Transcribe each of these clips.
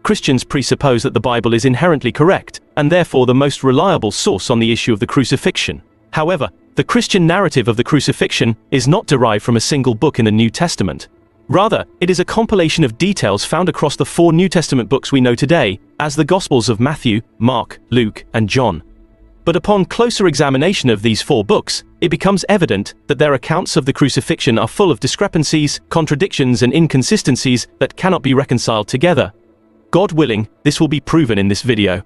Christians presuppose that the Bible is inherently correct, and therefore the most reliable source on the issue of the crucifixion. However, the Christian narrative of the crucifixion is not derived from a single book in the New Testament. Rather, it is a compilation of details found across the 4 New Testament books we know today, as the Gospels of Matthew, Mark, Luke, and John. But upon closer examination of these 4 books, it becomes evident that their accounts of the crucifixion are full of discrepancies, contradictions, and inconsistencies that cannot be reconciled together. God willing, this will be proven in this video.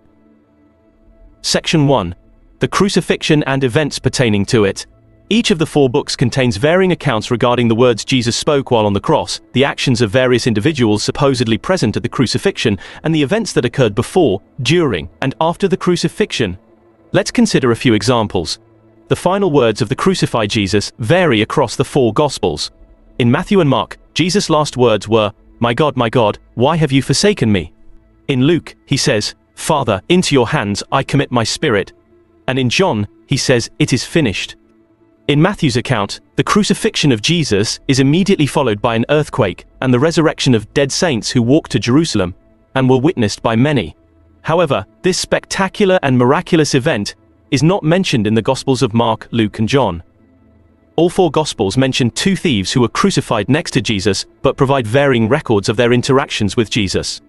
Section 1. The Crucifixion and events pertaining to it. Each of the 4 books contains varying accounts regarding the words Jesus spoke while on the cross, the actions of various individuals supposedly present at the crucifixion, and the events that occurred before, during, and after the crucifixion. Let's consider a few examples. The final words of the crucified Jesus vary across the 4 Gospels. In Matthew and Mark, Jesus' last words were, my God, why have you forsaken me?" In Luke, he says, "Father, into your hands I commit my spirit." And in John, he says, "It is finished." In Matthew's account, the crucifixion of Jesus is immediately followed by an earthquake and the resurrection of dead saints who walked to Jerusalem and were witnessed by many. However, this spectacular and miraculous event is not mentioned in the Gospels of Mark, Luke, and John. All 4 Gospels mention 2 thieves who were crucified next to Jesus, but provide varying records of their interactions with Jesus.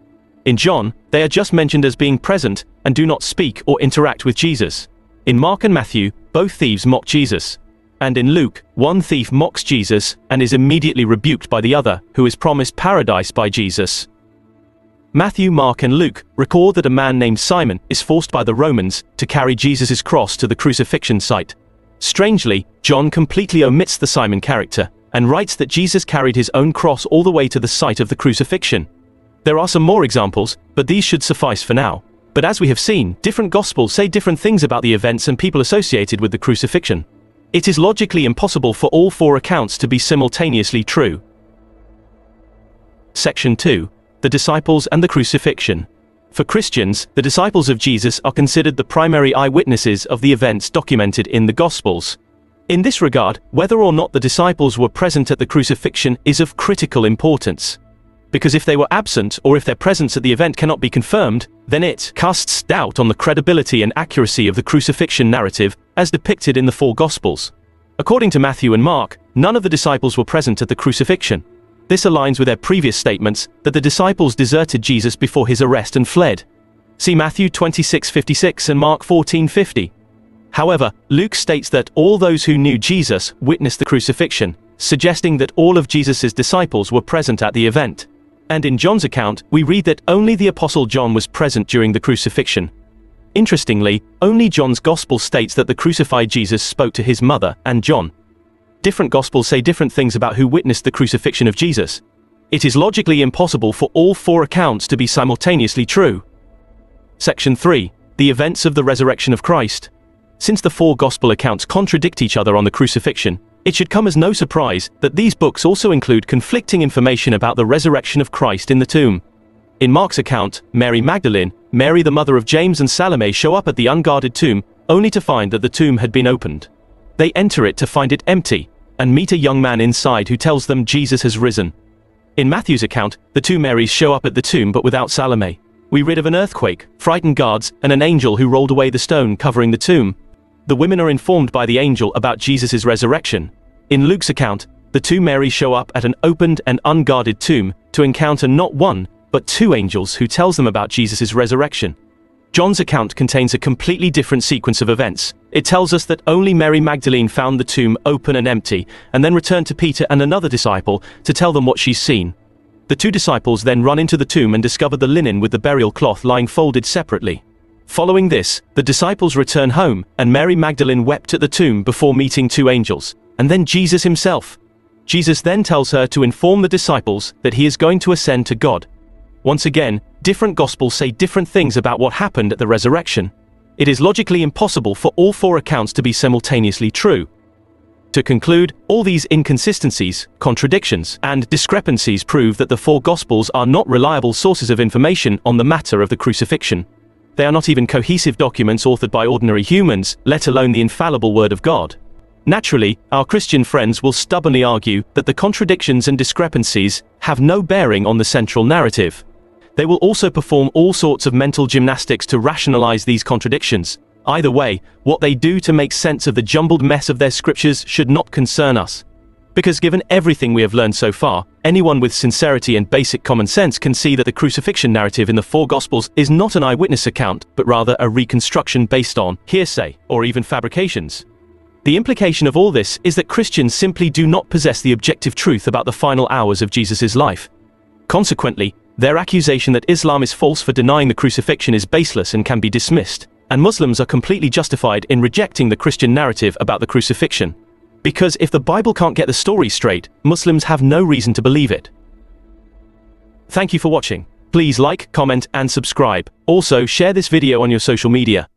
In John, they are just mentioned as being present and do not speak or interact with Jesus. In Mark and Matthew, both thieves mock Jesus. And in Luke, one thief mocks Jesus and is immediately rebuked by the other, who is promised paradise by Jesus. Matthew, Mark, and Luke record that a man named Simon is forced by the Romans to carry Jesus' cross to the crucifixion site. Strangely, John completely omits the Simon character and writes that Jesus carried his own cross all the way to the site of the crucifixion. There are some more examples, but these should suffice for now. But as we have seen, different Gospels say different things about the events and people associated with the crucifixion. It is logically impossible for all 4 accounts to be simultaneously true. Section 2. The disciples and the crucifixion. For Christians, the disciples of Jesus are considered the primary eyewitnesses of the events documented in the Gospels. In this regard, whether or not the disciples were present at the crucifixion is of critical importance. Because if they were absent or if their presence at the event cannot be confirmed, then it casts doubt on the credibility and accuracy of the crucifixion narrative as depicted in the 4 Gospels. According to Matthew and Mark, none of the disciples were present at the crucifixion. This aligns with their previous statements that the disciples deserted Jesus before his arrest and fled. See Matthew 26:56 and Mark 14:50. However, Luke states that all those who knew Jesus witnessed the crucifixion, suggesting that all of Jesus' disciples were present at the event. And in John's account, we read that only the Apostle John was present during the crucifixion. Interestingly, only John's Gospel states that the crucified Jesus spoke to his mother and John. Different Gospels say different things about who witnessed the crucifixion of Jesus. It is logically impossible for all 4 accounts to be simultaneously true. Section 3. The events of the resurrection of Christ. Since the 4 Gospel accounts contradict each other on the crucifixion, it should come as no surprise that these books also include conflicting information about the resurrection of Christ in the tomb. In Mark's account, Mary Magdalene, Mary the mother of James, and Salome show up at the unguarded tomb, only to find that the tomb had been opened. They enter it to find it empty, and meet a young man inside who tells them Jesus has risen. In Matthew's account, the 2 Marys show up at the tomb but without Salome. We read of an earthquake, frightened guards, and an angel who rolled away the stone covering the tomb. The women are informed by the angel about Jesus' resurrection. In Luke's account, the 2 Marys show up at an opened and unguarded tomb to encounter not 1, but 2 angels who tells them about Jesus' resurrection. John's account contains a completely different sequence of events. It tells us that only Mary Magdalene found the tomb open and empty, and then returned to Peter and another disciple to tell them what she's seen. The 2 disciples then run into the tomb and discover the linen with the burial cloth lying folded separately. Following this, the disciples return home, and Mary Magdalene wept at the tomb before meeting 2 angels, and then Jesus himself. Jesus then tells her to inform the disciples that he is going to ascend to God. Once again, different Gospels say different things about what happened at the resurrection. It is logically impossible for all 4 accounts to be simultaneously true. To conclude, all these inconsistencies, contradictions, and discrepancies prove that the 4 Gospels are not reliable sources of information on the matter of the crucifixion. They are not even cohesive documents authored by ordinary humans, let alone the infallible Word of God. Naturally, our Christian friends will stubbornly argue that the contradictions and discrepancies have no bearing on the central narrative. They will also perform all sorts of mental gymnastics to rationalize these contradictions. Either way, what they do to make sense of the jumbled mess of their scriptures should not concern us. Because given everything we have learned so far, anyone with sincerity and basic common sense can see that the crucifixion narrative in the four Gospels is not an eyewitness account, but rather a reconstruction based on hearsay, or even fabrications. The implication of all this is that Christians simply do not possess the objective truth about the final hours of Jesus' life. Consequently, their accusation that Islam is false for denying the crucifixion is baseless and can be dismissed, and Muslims are completely justified in rejecting the Christian narrative about the crucifixion. Because if the Bible can't get the story straight, Muslims have no reason to believe it. Thank you for watching. Please like, comment, and subscribe. Also, share this video on your social media.